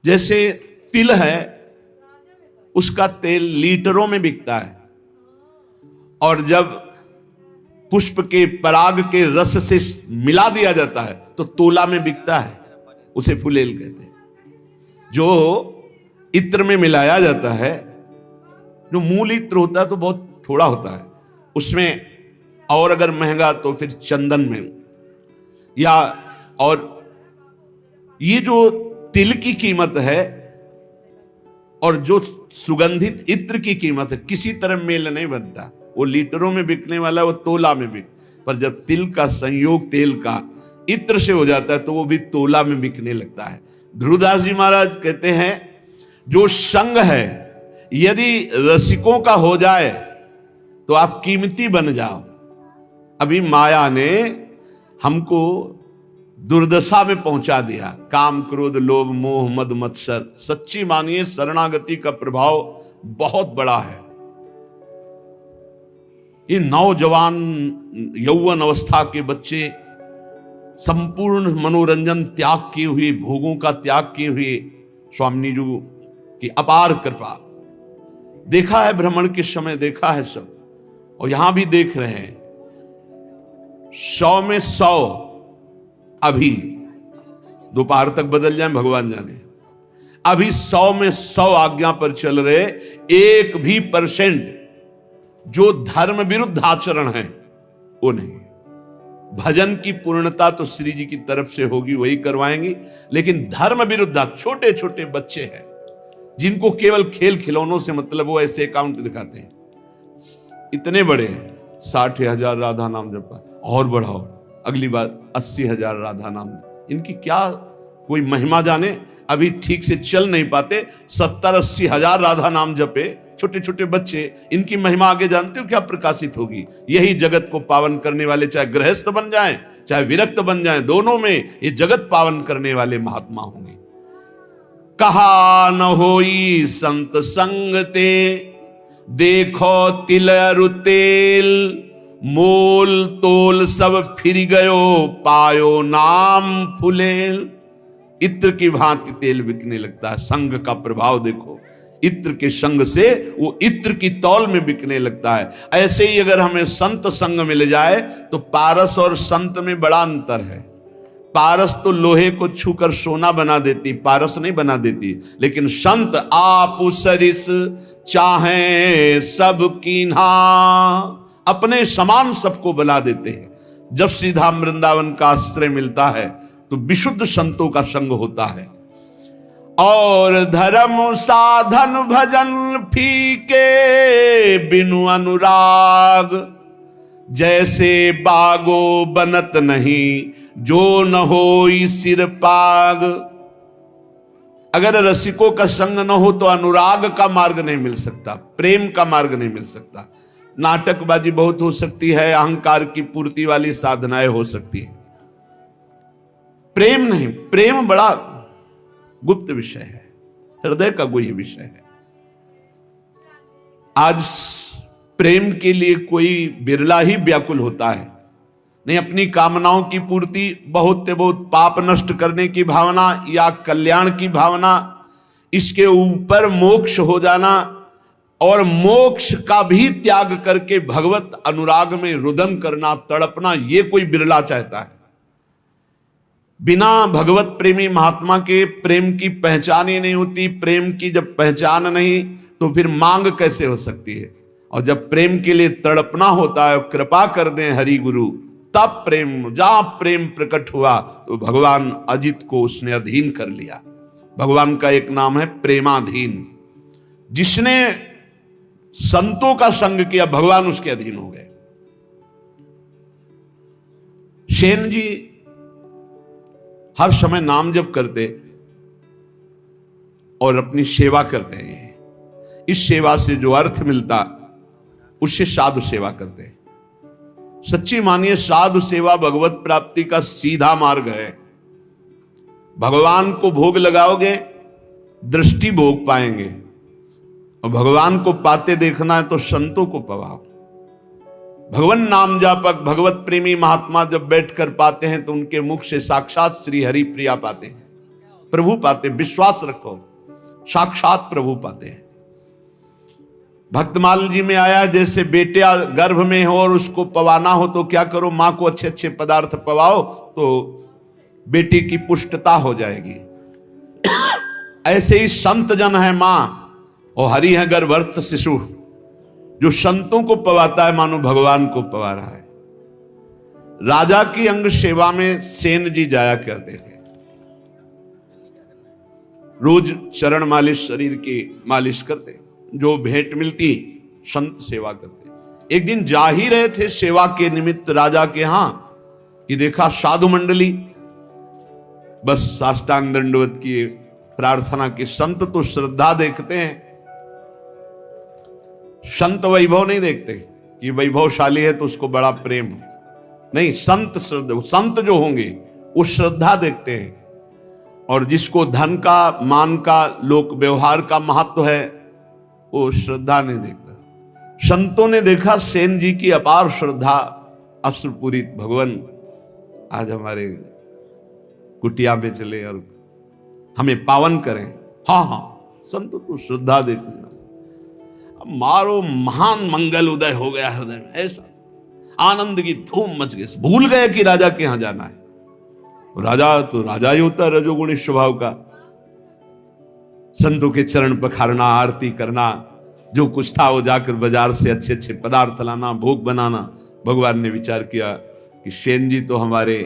जैसे तिल है, उसका तेल लीटरों में बिकता है, और जब पुष्प के पराग के रस से मिला दिया जाता है तो तोला में बिकता है, उसे फुलेल कहते हैं। जो इत्र में मिलाया जाता है, जो मूल इत्र होता है तो बहुत थोड़ा होता है उसमें, और अगर महंगा तो फिर चंदन में, या और ये जो तिल की कीमत है और जो सुगंधित इत्र की कीमत है, किसी तरह मेल नहीं बनता। वो लीटरों में बिकने वाला वो तोला में बिक, पर जब तिल का संयोग तेल का इत्र से हो जाता है तो वो भी तोला में बिकने लगता है। ध्रुवदास जी महाराज कहते हैं, जो संग है यदि रसिकों का हो जाए तो आप कीमती बन जाओ। अभी माया ने हमको दुर्दशा में पहुंचा दिया, काम क्रोध लोभ मोह मद मत्सर। सच्ची मानिए शरणागति का प्रभाव बहुत बड़ा है। ये नौजवान यौवन अवस्था के बच्चे संपूर्ण मनोरंजन त्याग किए हुए, भोगों का त्याग किए हुए, स्वामी जी की अपार कृपा। देखा है भ्रमण के समय, देखा है सब, और यहां भी देख रहे हैं। 100 में 100 अभी दोपहर तक बदल जाए भगवान जाने। अभी 100 में 100 आज्ञा पर चल रहे, 1% जो धर्म विरुद्ध आचरण है वो नहीं। भजन की पूर्णता तो श्री जी की तरफ से होगी, वही करवाएंगी, लेकिन धर्म विरुद्ध छोटे छोटे बच्चे हैं जिनको केवल खेल खिलौनों से मतलब, वो ऐसे अकाउंट दिखाते हैं, इतने बड़े हैं, 60,000 राधा नाम जपा, और बढ़ाओ अगली बार 80,000 राधा नाम। इनकी क्या कोई महिमा जाने, अभी ठीक से चल नहीं पाते, 70-80 हजार राधा नाम जपे छोटे छोटे बच्चे, इनकी महिमा आगे जानते हो क्या प्रकाशित होगी। यही जगत को पावन करने वाले, चाहे गृहस्थ बन जाएं चाहे विरक्त बन जाएं, दोनों में ये जगत पावन करने वाले महात्मा होंगे। कहा न होई संत संग ते, देखो तिल अरु तेल, मोल तोल सब फिर गयो, पायो नाम फुलेल। इत्र की भांति तेल बिकने लगता है। संग का प्रभाव देखो, इत्र के संग से वो इत्र की तौल में बिकने लगता है। ऐसे ही अगर हमें संत संग मिल जाए तो पारस और संत में बड़ा अंतर है। पारस तो लोहे को छूकर सोना बना देती, पारस नहीं बना देती, लेकिन संत आप सरिस चाहे सब कीन्हा, अपने समान सबको बना देते हैं। जब सीधा वृंदावन का आश्रय मिलता है तो विशुद्ध संतों का संग होता है। और धर्म साधन भजन फीके बिनु अनुराग, जैसे बागो बनत नहीं जो न होई सिर पाग। अगर रसिकों का संग न हो तो अनुराग का मार्ग नहीं मिल सकता, प्रेम का मार्ग नहीं मिल सकता। नाटकबाजी बहुत हो सकती है, अहंकार की पूर्ति वाली साधनाएं हो सकती है, प्रेम नहीं। प्रेम बड़ा गुप्त विषय है, हृदय का गुह्य विषय है। आज प्रेम के लिए कोई बिरला ही व्याकुल होता है, नहीं अपनी कामनाओं की पूर्ति, बहुत बहुत पाप नष्ट करने की भावना या कल्याण की भावना, इसके ऊपर मोक्ष हो जाना, और मोक्ष का भी त्याग करके भगवत अनुराग में रुदन करना, तड़पना, ये कोई बिरला चाहता है। बिना भगवत प्रेमी महात्मा के प्रेम की पहचान ही नहीं होती। प्रेम की जब पहचान नहीं तो फिर मांग कैसे हो सकती है। और जब प्रेम के लिए तड़पना होता है, कृपा कर दें हरि गुरु, तब प्रेम, जहां प्रेम प्रकट हुआ तो भगवान अजित को उसने अधीन कर लिया। भगवान का एक नाम है प्रेमाधीन। जिसने संतों का संग किया भगवान उसके अधीन हो गए। सेन जी हर समय नाम जप करते और अपनी सेवा करते हैं। इस सेवा से जो अर्थ मिलता उससे साधु सेवा करते हैं। सच्ची मानिए साधु सेवा भगवत प्राप्ति का सीधा मार्ग है। भगवान को भोग लगाओगे, दृष्टि भोग पाएंगे, और भगवान को पाते देखना है तो संतों को पवाओ। भगवान नाम जापक भगवत प्रेमी महात्मा जब बैठकर पाते हैं तो उनके मुख से साक्षात श्री हरि प्रिया पाते हैं। प्रभु पाते, विश्वास रखो, साक्षात प्रभु पाते हैं। भक्तमाल जी में आया, जैसे बेटे गर्भ में हो और उसको पवाना हो तो क्या करो, मां को अच्छे अच्छे पदार्थ पवाओ तो बेटी की पुष्टता हो जाएगी। ऐसे ही संत जन है मां और हरि है गर्भस्थ शिशु। जो संतों को पवाता है मानो भगवान को पवा रहा है। राजा की अंग सेवा में सेन जी जाया करते थे, रोज चरण मालिश, शरीर की मालिश करते, जो भेंट मिलती संत सेवा करते। एक दिन जा ही रहे थे सेवा के निमित्त राजा के यहां कि देखा साधु मंडली बस साष्टांग दंडवत की प्रार्थना की। संत तो श्रद्धा देखते हैं, संत वैभव नहीं देखते कि वैभवशाली है तो उसको बड़ा प्रेम नहीं। संत श्रद्धा, संत जो होंगे वो श्रद्धा देखते हैं, और जिसको धन का, मान का, लोक व्यवहार का महत्व है वो श्रद्धा नहीं देखता। संतों ने देखा सेन जी की अपार श्रद्धा, अश्रुपूरित, भगवान आज हमारे कुटिया में चले और हमें पावन करें। हाँ हाँ, संत तो श्रद्धा देखने, अब मारो महान मंगल उदय हो गया हृदय में, ऐसा आनंद की धूम मच गई। भूल गए कि राजा के यहां जाना है। राजा तो राजा ही होता है, रजोगुणी स्वभाव का। संतों के चरण पखारना, आरती करना, जो कुछ था वो जाकर बाजार से अच्छे अच्छे पदार्थ लाना, भोग बनाना। भगवान ने विचार किया कि सेन जी तो हमारे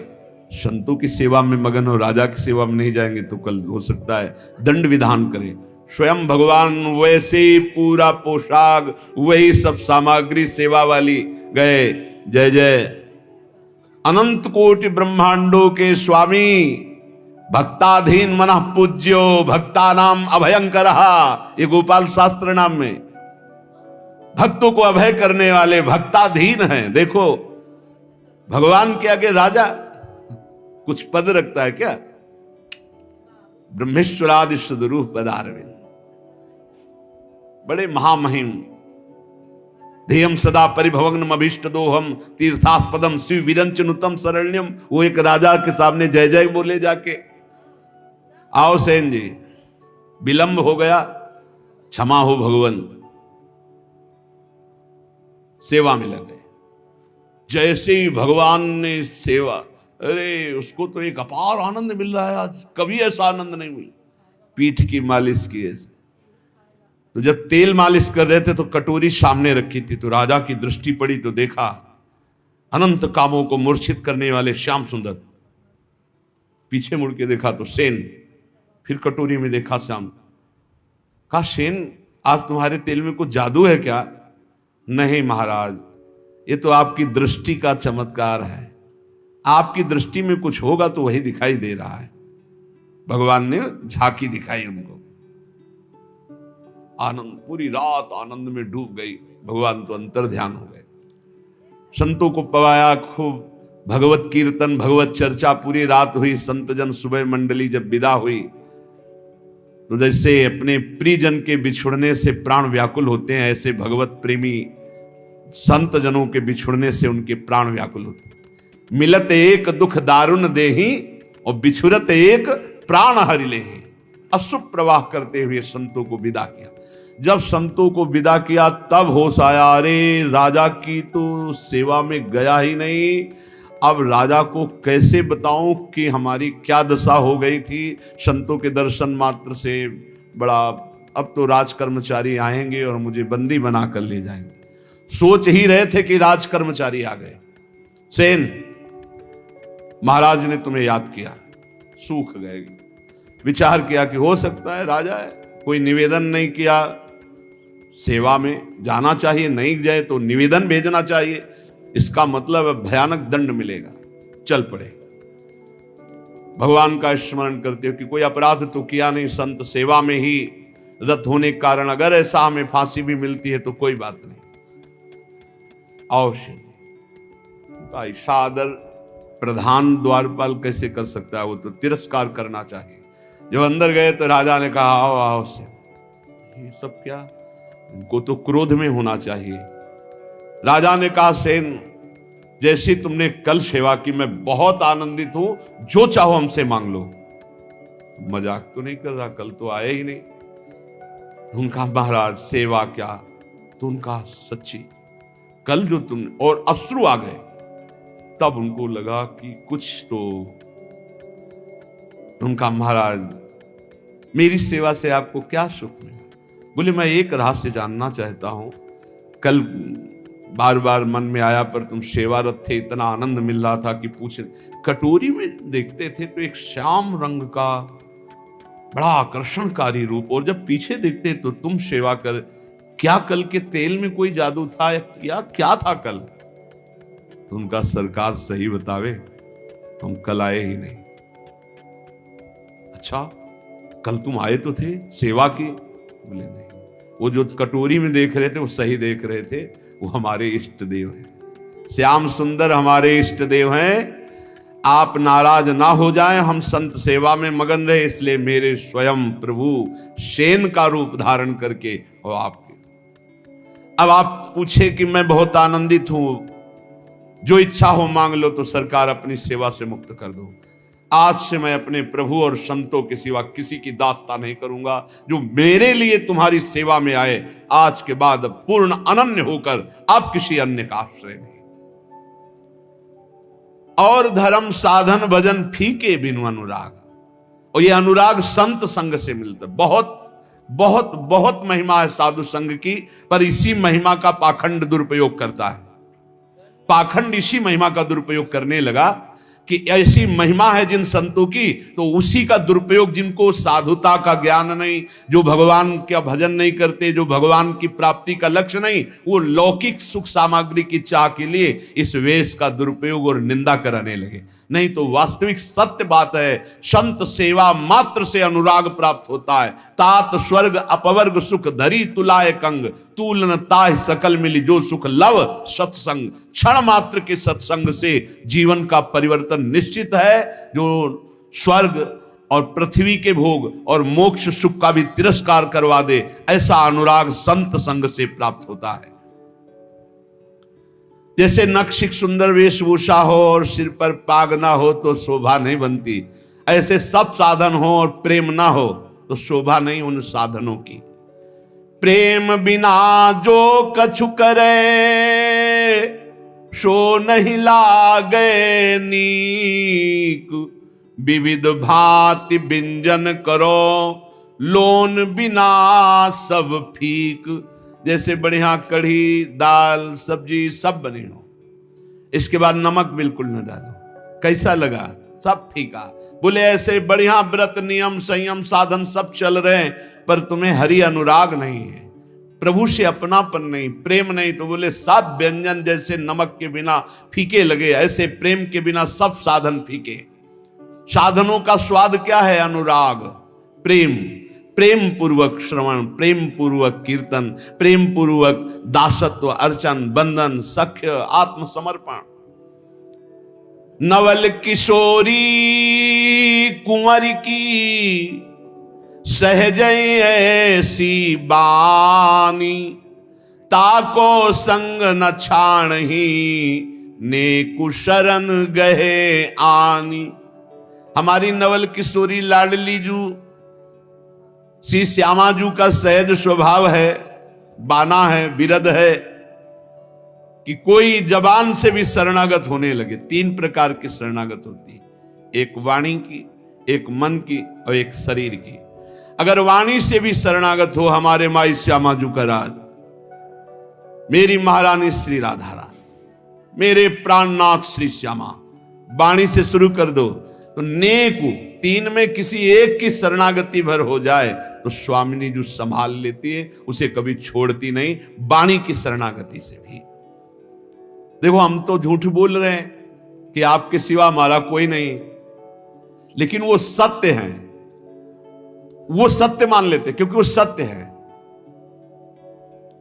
संतों की सेवा में मगन हो, राजा की सेवा में नहीं जाएंगे तो कल हो सकता है दंड विधान करें। स्वयं भगवान वैसे पूरा पोशाक, वही सब सामग्री सेवा वाली गए। जय जय अनंत कोटि ब्रह्मांडों के स्वामी, भक्ताधीन मनः पूज्यो, भक्ता नाम अभयंकर। ये गोपाल शास्त्र नाम में भक्तों को अभय करने वाले भक्ताधीन हैं। देखो भगवान के आगे राजा कुछ पद रखता है क्या? ब्रह्मेश्वरादि सदरूप पदारविंद, बड़े महामहिम। ध्येयम सदा परिभवग्नम अभीष्ट दोहम तीर्थास्पदम शिव विरंचनुतम शरण्यम। वो एक राजा के सामने जय जय बोले जाके। आओ सेन जी, विलंब हो गया, क्षमा हो भगवान। सेवा में लग गए। जैसे ही भगवान ने सेवा, अरे उसको तो एक अपार आनंद मिल रहा है आज, कभी ऐसा आनंद नहीं मिला। पीठ की मालिश की ऐसे, तो जब तेल मालिश कर रहे थे तो कटोरी सामने रखी थी, तो राजा की दृष्टि पड़ी तो देखा अनंत कामों को मूर्छित करने वाले श्याम सुंदर। पीछे मुड़ के देखा तो सेन, फिर कटोरी में देखा श्याम। कहा सेन, आज तुम्हारे तेल में कुछ जादू है क्या? नहीं महाराज, ये तो आपकी दृष्टि का चमत्कार है। आपकी दृष्टि में कुछ होगा तो वही दिखाई दे रहा है। भगवान ने झांकी दिखाई उनको। आनंद, पूरी रात आनंद में डूब गई। भगवान तो अंतर ध्यान हो गए। संतों को पवाया खूब, भगवत कीर्तन, भगवत चर्चा पूरी रात हुई। संत जन सुबह मंडली जब विदा हुई तो जैसे अपने प्रियजन के बिछुड़ने से प्राण व्याकुल होते हैं, ऐसे भगवत प्रेमी संत जनों के बिछुड़ने से उनके प्राण व्याकुल होते हैं। मिलत एक दुख दारुण देही और बिछुरत एक प्राण हरि लेहि। अशुभ प्रवाह करते हुए संतों को विदा किया। जब संतों को विदा किया तब होश आया, अरे राजा की तो सेवा में गया ही नहीं। अब राजा को कैसे बताऊं कि हमारी क्या दशा हो गई थी। संतों के दर्शन मात्र से बड़ा, अब तो राज कर्मचारी आएंगे और मुझे बंदी बना कर ले जाएंगे। सोच ही रहे थे कि राज कर्मचारी आ गए। सेन, महाराज ने तुम्हें याद किया, सूख गए। विचार किया कि हो सकता है राजा है, कोई निवेदन नहीं किया, सेवा में जाना चाहिए, नहीं जाए तो निवेदन भेजना चाहिए, इसका मतलब भयानक दंड मिलेगा। चल पड़े। भगवान का स्मरण करते हो कि कोई अपराध तो किया नहीं, संत सेवा में ही रत होने के कारण अगर ऐसा हमें फांसी भी मिलती है तो कोई बात नहीं। अवश्य का आदर प्रधान द्वारपाल कैसे कर सकता है? वो तो तिरस्कार करना चाहिए। जब अंदर गए तो राजा ने कहा आओ आओ से, ये सब क्या? इनको तो क्रोध में होना चाहिए। राजा ने कहा सेन, जैसी तुमने कल सेवा की मैं बहुत आनंदित हूं, जो चाहो हमसे मांग लो। मजाक तो नहीं कर रहा, कल तो आए ही नहीं। उनका महाराज सेवा क्या, तो उनका सच्ची कल जो तुम, और अश्रु आ गए। तब उनको लगा कि कुछ तो, उनका महाराज मेरी सेवा से आपको क्या सुख मिला? बोले मैं एक रहस्य जानना चाहता हूं। कल बार बार मन में आया, पर तुम सेवारत थे, इतना आनंद मिल रहा था कि पूछ। कटोरी में देखते थे तो एक श्याम रंग का बड़ा आकर्षणकारी रूप, और जब पीछे देखते तो तुम सेवा कर, क्या कल के तेल में कोई जादू था या क्या था कल? तो उनका सरकार सही बतावे, हम कल आए ही नहीं। अच्छा, कल तुम आए तो थे सेवा की? बोले नहीं, वो जो कटोरी में देख रहे थे वो सही देख रहे थे, वो हमारे इष्ट देव हैं। श्याम सुंदर हमारे इष्ट देव हैं। आप नाराज ना हो जाएं, हम संत सेवा में मगन रहे, इसलिए मेरे स्वयं प्रभु शेन का रूप धारण करके और आपके। अब आप पूछे कि मैं बहुत आनंदित हूं, जो इच्छा हो मांग लो, तो सरकार अपनी सेवा से मुक्त कर दो। आज से मैं अपने प्रभु और संतों के सिवा किसी की दास्ता नहीं करूंगा। जो मेरे लिए तुम्हारी सेवा में आए, आज के बाद पूर्ण अनन्य होकर आप किसी अन्य का आश्रय नहीं। और धर्म साधन भजन फीके बिनु अनुराग, और ये अनुराग संत संग से मिलता। बहुत बहुत बहुत महिमा है साधु संग की, पर इसी महिमा का पाखंड दुरुपयोग करता है। पाखंड इसी महिमा का दुरुपयोग करने लगा कि ऐसी महिमा है जिन संतों की, तो उसी का दुरुपयोग, जिनको साधुता का ज्ञान नहीं, जो भगवान का भजन नहीं करते, जो भगवान की प्राप्ति का लक्ष्य नहीं, वो लौकिक सुख सामग्री की चाह के लिए इस वेश का दुरुपयोग और निंदा कराने लगे। नहीं तो वास्तविक सत्य बात है, संत सेवा मात्र से अनुराग प्राप्त होता है। तात स्वर्ग अपवर्ग सुख धरी तुलाय कंग, तूलन ताह सकल मिली जो सुख लव सत्संग। क्षण मात्र के सत्संग से जीवन का परिवर्तन निश्चित है। जो स्वर्ग और पृथ्वी के भोग और मोक्ष सुख का भी तिरस्कार करवा दे, ऐसा अनुराग संत संग से प्राप्त होता है। जैसे नक्शिक सुंदर वेशभूषा हो और सिर पर पाग ना हो तो शोभा नहीं बनती, ऐसे सब साधन हो और प्रेम ना हो तो शोभा नहीं उन साधनों की। प्रेम बिना जो कछु करे, सो नहीं लागे नीक। विविध भांति व्यंजन करो, लोन बिना सब फीक। जैसे बढ़िया कढ़ी दाल सब्जी सब बनी हो, इसके बाद नमक बिल्कुल न डालो, कैसा लगा? सब फीका। बोले ऐसे बढ़िया व्रत नियम संयम साधन सब चल रहे हैं, पर तुम्हें हरि अनुराग नहीं है, प्रभु से अपनापन नहीं, प्रेम नहीं, तो बोले सब व्यंजन जैसे नमक के बिना फीके लगे, ऐसे प्रेम के बिना सब साधन फीके। साधनों का स्वाद क्या है? अनुराग, प्रेम, प्रेम पूर्वक श्रवण, प्रेम पूर्वक कीर्तन, प्रेम पूर्वक दासत्व, अर्चन, बंधन, सख्य, आत्मसमर्पण। नवल किशोरी कुंवर की सहज ऐसी बानी, ताको संग न छाणही नेकु शरण गहे आनी। हमारी नवल किशोरी लाडली जू श्री श्यामा जू का सहज स्वभाव है, बाना है, विरध है कि कोई जबान से भी शरणागत होने लगे। 3 प्रकार की शरणागत होती है, एक वाणी की, एक मन की और एक शरीर की। अगर वाणी से भी शरणागत हो हमारे माई श्यामा जू का राज, मेरी महारानी श्री राधा रानी, मेरे प्राणनाथ श्री श्यामा, वाणी से शुरू कर दो तो नेकु 3 में किसी एक की शरणागति भर हो जाए तो स्वामिनी जो संभाल लेती है, उसे कभी छोड़ती नहीं, वाणी की शरणागति से भी। देखो हम तो झूठ बोल रहे हैं कि आपके सिवा हमारा कोई नहीं, लेकिन वो सत्य है, वो सत्य मान लेते क्योंकि वो सत्य है।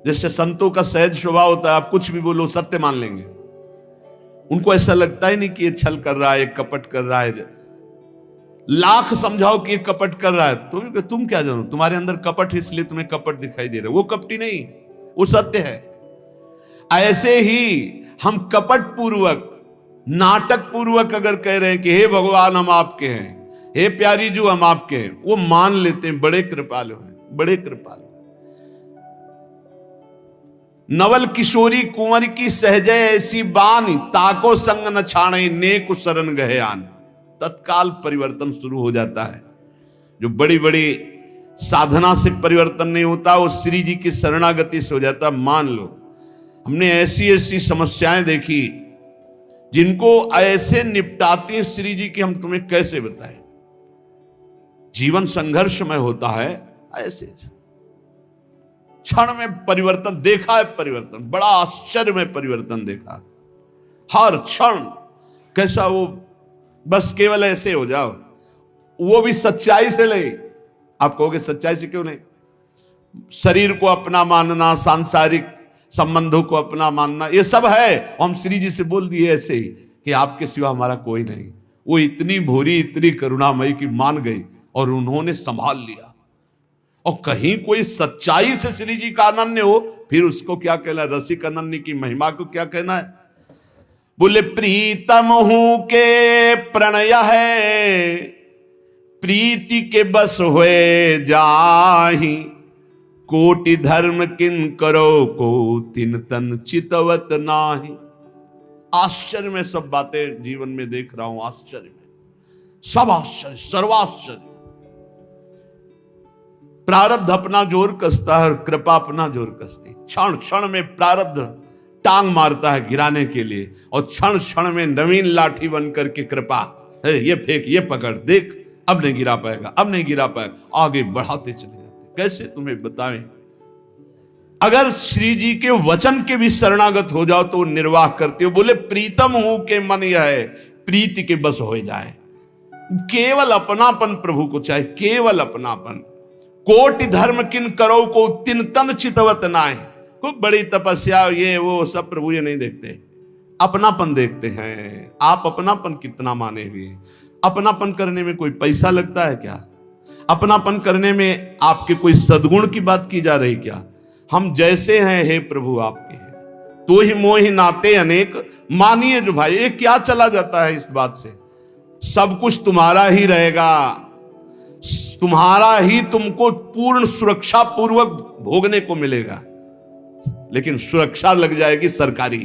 जैसे संतों का सहज स्वभाव होता है, आप कुछ भी बोलो सत्य मान लेंगे। उनको ऐसा लगता ही नहीं कि ये छल कर रहा है, कपट कर रहा है। लाख समझाओ कि ये कपट कर रहा है, तुम क्या जानो, तुम्हारे अंदर कपट है इसलिए तुम्हें कपट दिखाई दे रहा है। वो कपटी नहीं, वो सत्य है। ऐसे ही हम कपट पूर्वक, नाटक पूर्वक अगर कह रहे हैं कि हे भगवान हम आपके हैं, हे प्यारी जो हम आपके हैं, वो मान लेते हैं, बड़े कृपालु हैं, बड़े कृपालु। नवल किशोरी कुंवर की सहजय ऐसी बानी, ताको संग न छाणे नेक शरण गहे आन। तत्काल परिवर्तन शुरू हो जाता है। जो बड़ी बड़ी साधना से परिवर्तन नहीं होता, वो श्री जी की शरणागति से हो जाता। मान लो, हमने ऐसी ऐसी समस्याएं देखी जिनको ऐसे निपटाते हैं श्री जी की, हम तुम्हें कैसे बताएं। जीवन संघर्षमय होता है, ऐसे क्षण में परिवर्तन देखा है। परिवर्तन बड़ा आश्चर्य में परिवर्तन देखा। हर क्षण कैसा वो, बस केवल ऐसे हो जाओ, वो भी सच्चाई से ले। आप कहोगे सच्चाई से क्यों नहीं? शरीर को अपना मानना, सांसारिक संबंधों को अपना मानना, ये सब है। हम श्री जी से बोल दिए ऐसे ही कि आपके सिवा हमारा कोई नहीं। वो इतनी भोरी, इतनी करुणामयी की मान गई और उन्होंने संभाल लिया। और कहीं कोई सच्चाई से श्री जी का अनन्य हो, फिर उसको क्या कहना? रसिक अनन्य की महिमा को क्या कहना है? बोले प्रीतम हूं के प्रणय है, प्रीति के बस हुए जाहि, कोटि धर्म किन करो को तिन तन चितवत नाही। आश्चर्य में सब बातें जीवन में देख रहा हूं, आश्चर्य में सब आश्चर्य, सर्वाश्चर्य। प्रारब्ध अपना जोर कसता है और कृपा अपना जोर कसती। क्षण क्षण में प्रारब्ध टांग मारता है गिराने के लिए, और क्षण क्षण में नवीन लाठी बन करके कृपा, ये फेंक, ये पकड़, देख अब नहीं गिरा पाएगा, अब नहीं गिरा पाएगा, आगे बढ़ाते चले जाते। कैसे तुम्हें बताएं? अगर श्री जी के वचन के भी शरणागत हो जाओ तो निर्वाह करते हो। बोले प्रीतम हूं के मन यह है, प्रीति के बस हो जाए। केवल अपनापन प्रभु को चाहे, केवल अपनापन। कोटि धर्म किन करो को तिन तन चितवत नाय। खूब बड़ी तपस्या, ये वो सब प्रभु ये नहीं देखते, अपनापन देखते हैं। आप अपनापन कितना माने हुए? अपनापन करने में कोई पैसा लगता है क्या? अपनापन करने में आपके कोई सद्गुण की बात की जा रही क्या? हम जैसे हैं हे प्रभु आपके हैं, तो ही मोहि नाते अनेक। मानिए जो भाई, ये क्या चला जाता है इस बात से? सब कुछ तुम्हारा ही रहेगा, तुम्हारा ही तुमको पूर्ण सुरक्षा पूर्वक भोगने को मिलेगा। लेकिन सुरक्षा लग जाएगी सरकारी,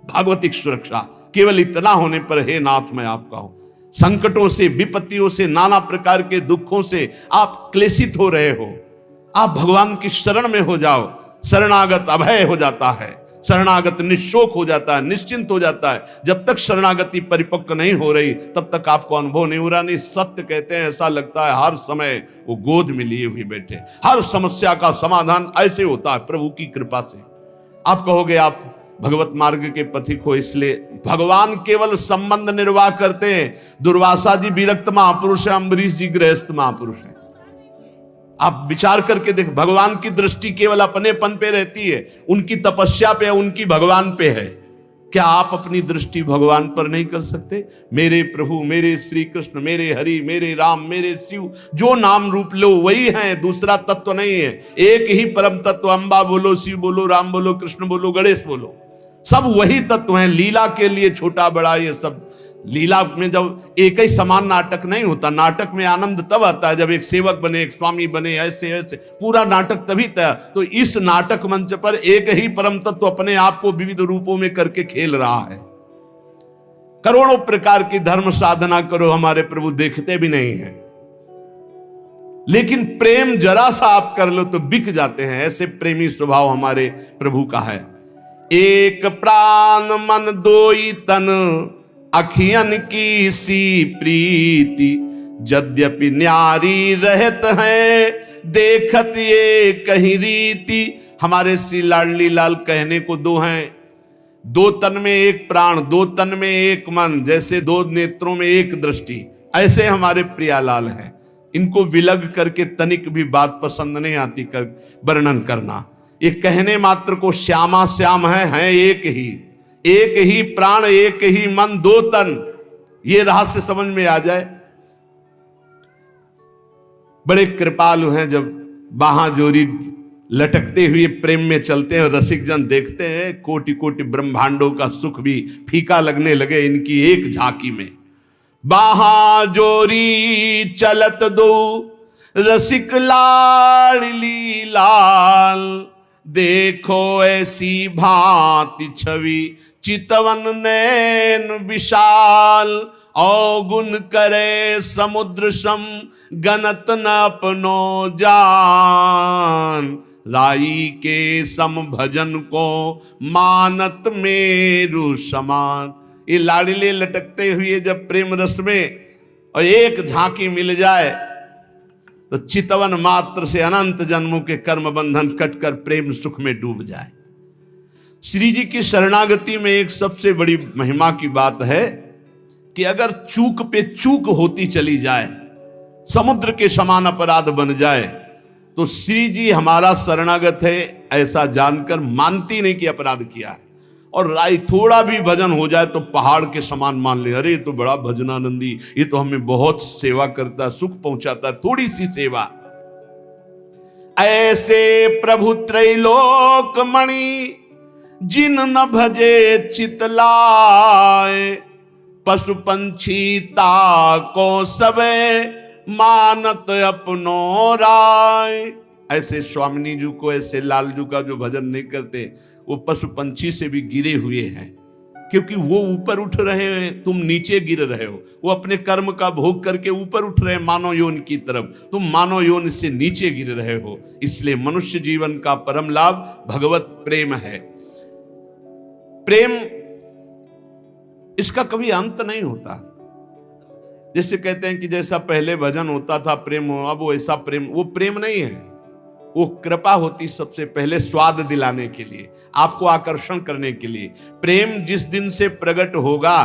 भागवतिक सुरक्षा। केवल इतना होने पर हे नाथ मैं आपका हूं। संकटों से, विपत्तियों से, नाना प्रकार के दुखों से आप क्लेशित हो रहे हो, आप भगवान की शरण में हो जाओ। शरणागत अभय हो जाता है, शरणागत निशोक हो जाता है, निश्चिंत हो जाता है। जब तक शरणागति परिपक्व नहीं हो रही, तब तक आपको अनुभव नहीं हो रहा। नहीं, सत्य कहते हैं, ऐसा लगता है हर समय वो गोद में लिए हुए बैठे। हर समस्या का समाधान ऐसे होता है प्रभु की कृपा से। आप कहोगे आप भगवत मार्ग के पथिक हो, इसलिए भगवान केवल संबंध निर्वाह करते हैं। दुर्वासा जी विरक्त महापुरुष है, अम्बरीश जी गृहस्थ महापुरुष है। आप विचार करके देख, भगवान की दृष्टि केवल अपनेपन पे रहती है, उनकी तपस्या पे, उनकी भगवान पे है। क्या आप अपनी दृष्टि भगवान पर नहीं कर सकते? मेरे प्रभु, मेरे श्री कृष्ण, मेरे हरि, मेरे राम, मेरे शिव, जो नाम रूप लो वही है, दूसरा तत्व नहीं है। एक ही परम तत्व, अम्बा बोलो, शिव बोलो, राम बोलो, कृष्ण बोलो, गणेश बोलो, सब वही तत्व हैं। लीला के लिए छोटा बड़ा ये सब, लीला में जब एक ही समान नाटक नहीं होता। नाटक में आनंद तब आता है जब एक सेवक बने, एक स्वामी बने, ऐसे ऐसे पूरा नाटक तभी तैयार। तो इस नाटक मंच पर एक ही परम तत्व अपने आप को विविध रूपों में करके खेल रहा है। करोड़ों प्रकार की धर्म साधना करो, हमारे प्रभु देखते भी नहीं है। लेकिन प्रेम जरा सा आप कर लो तो बिक जाते हैं। ऐसे प्रेमी स्वभाव हमारे प्रभु का है। एक प्राण मन दोई तन, अखियन की सी प्रीति, यद्यपि न्यारी रहत है, देखत ये कहीं रीति। हमारे श्री लाडली लाल कहने को दो हैं, दो तन में एक प्राण, दो तन में एक मन, जैसे दो नेत्रों में एक दृष्टि, ऐसे हमारे प्रियालाल हैं। इनको विलग करके तनिक भी बात पसंद नहीं आती कर वर्णन करना। ये कहने मात्र को श्यामा श्याम हैं एक ही प्राण, एक ही मन, दो तन, ये रहस्य समझ में आ जाए। बड़े कृपालु हैं, जब बाहां जोरी लटकते हुए प्रेम में चलते हैं। रसिक जन देखते हैं, कोटि कोटि ब्रह्मांडों का सुख भी फीका लगने लगे इनकी एक झांकी में। बाहाजोरी चलत दो रसिक लाडली लाल, देखो ऐसी भांति छवि चितवन नैन विशाल, अवगुण करे समुद्र सम गणत न अपनो जान, राई के सम भजन को मानत मेरु समान। ये लाडले लटकते हुए जब प्रेम रस में और एक झांकी मिल जाए तो चितवन मात्र से अनंत जन्मों के कर्म बंधन कटकर प्रेम सुख में डूब जाए। श्री जी की शरणागति में एक सबसे बड़ी महिमा की बात है कि अगर चूक पे चूक होती चली जाए, समुद्र के समान अपराध बन जाए, तो श्री जी हमारा शरणागत है ऐसा जानकर मानती नहीं कि अपराध किया है। और राय थोड़ा भी भजन हो जाए तो पहाड़ के समान मान ले, अरे ये तो बड़ा भजनानंदी, ये तो हमें बहुत सेवा करता, सुख पहुंचाता, थोड़ी सी सेवा। ऐसे प्रभु त्रैलोक मणि जिन न भजे चितलाए, पशु पंछी ताको सबे मानत अपनो राय। ऐसे स्वामिनी जी को, ऐसे लालजू का जो भजन नहीं करते, वो पशु पंछी से भी गिरे हुए हैं, क्योंकि वो ऊपर उठ रहे हैं, तुम नीचे गिर रहे हो। वो अपने कर्म का भोग करके ऊपर उठ रहे हैं मानव योन की तरफ, तुम मानव योन से नीचे गिर रहे हो। इसलिए मनुष्य जीवन का परम लाभ भगवत प्रेम है। प्रेम इसका कभी अंत नहीं होता। जैसे कहते हैं कि जैसा पहले भजन होता था प्रेम हो, अब वो ऐसा प्रेम, वो प्रेम नहीं है, वो कृपा होती सबसे पहले स्वाद दिलाने के लिए, आपको आकर्षण करने के लिए। प्रेम जिस दिन से प्रकट होगा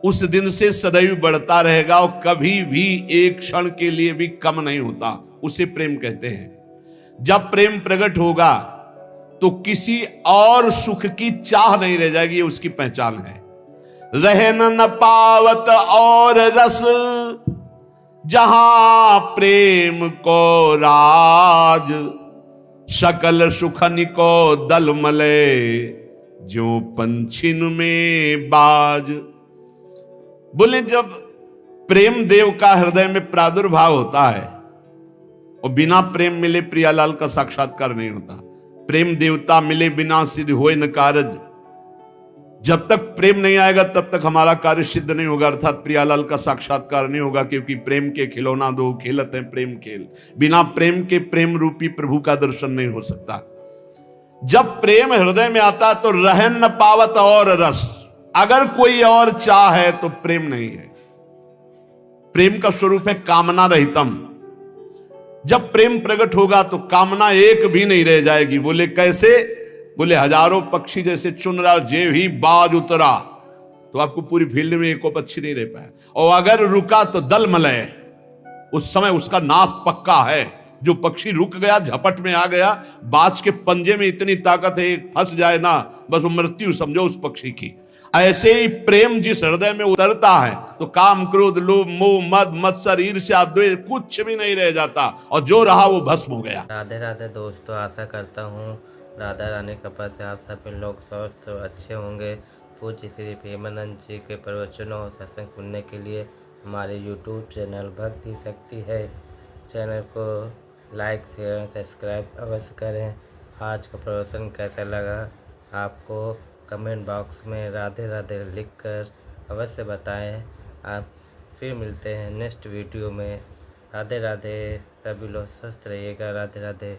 उस दिन से सदैव बढ़ता रहेगा और कभी भी एक क्षण के लिए भी कम नहीं होता, उसे प्रेम कहते हैं। जब प्रेम प्रकट होगा तो किसी और सुख की चाह नहीं रह जाएगी, ये उसकी पहचान है। रहन न पावत और रस जहां प्रेम को राज, सकल सुखन को दल मले जो पंछिन में बाज। बोले जब प्रेम देव का हृदय में प्रादुर्भाव होता है और बिना प्रेम मिले प्रियालाल का साक्षात्कार नहीं होता। प्रेम देवता मिले बिना सिद्ध होए न कारज। जब तक प्रेम नहीं आएगा तब तक हमारा कार्य सिद्ध नहीं होगा, अर्थात प्रियालाल का साक्षात्कार नहीं होगा, क्योंकि प्रेम के खिलौना दो खेलत है प्रेम खेल। बिना प्रेम के प्रेम रूपी प्रभु का दर्शन नहीं हो सकता। जब प्रेम हृदय में आता तो रहन न पावत और रस, अगर कोई और चाह है तो प्रेम नहीं है। प्रेम का स्वरूप है कामना रहितम। जब प्रेम प्रकट होगा तो कामना एक भी नहीं रह जाएगी। बोले कैसे? बोले हजारों पक्षी जैसे चुन रहा, जे ही बाज उतरा तो आपको पूरी फील्ड में एको पक्षी नहीं रह पाया, और अगर रुका तो दल मलय, उस समय उसका नाश पक्का है। जो पक्षी रुक गया, झपट में आ गया, बाज के पंजे में इतनी ताकत है, फंस जाए ना बस वो मृत्यु समझो उस पक्षी की। ऐसे ही प्रेम जिस हृदय में उतरता है तो काम क्रोध लोभ मोह मद मत्सर ईर्ष्या द्वेष कुछ भी नहीं रह जाता, और जो रहा वो भस्म हो गया। राधे राधे दोस्तों, आशा करता हूँ राधा रानी कृपा से आप सभी लोग स्वस्थ और अच्छे होंगे। पूज्य श्री प्रेमानंद जी के प्रवचनों और सत्संग सुनने के लिए हमारे YouTube चैनल भक्ति शक्ति है चैनल को लाइक शेयर सब्सक्राइब अवश्य करें। आज का प्रवचन कैसा लगा आपको कमेंट बॉक्स में राधे राधे लिखकर अवश्य बताएं। आप फिर मिलते हैं नेक्स्ट वीडियो में। राधे राधे, सभी लोग स्वस्थ रहिएगा। राधे राधे।